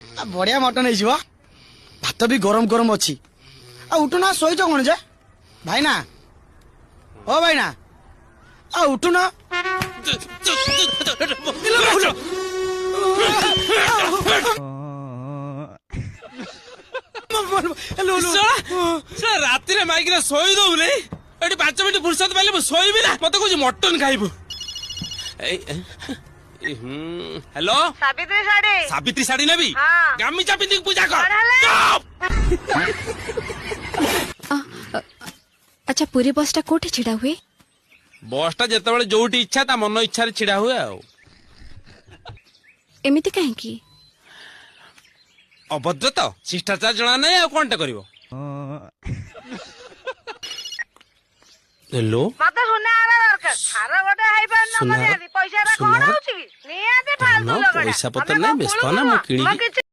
बढ़िया मटन है भात भी गरम गरम अच्छी उठुना शोच कौन जे भाईना ओ भाईना उठुना राति माइक शोई दौनी ये 5 मिनट फुर्सत पाइले शोबी ना मत कह मटन खाइबू हेलो सावित्री साड़ी सावित्री साड़ी नेबी हाँ। गामिचा पिंदी पूजा कर अच्छा पूरी बसटा कोठी छिड़ा हुए बसटा जेतेबेले जोटी इच्छा ता मन इच्छा छिड़ा हुए आ एमिति काहेकि अभद्र तो शिष्टाचार जना नहीं आ कोनटा करिवो हेलो मत सुना दरकार हार गोटे हाई पार न सुनार- मरियादी पैसा रा कोन सुनार- होउची नियाते फालतू धन, लगड़ा पैसा पत्र नहीं, बेस्पा ना, मैं किणी की-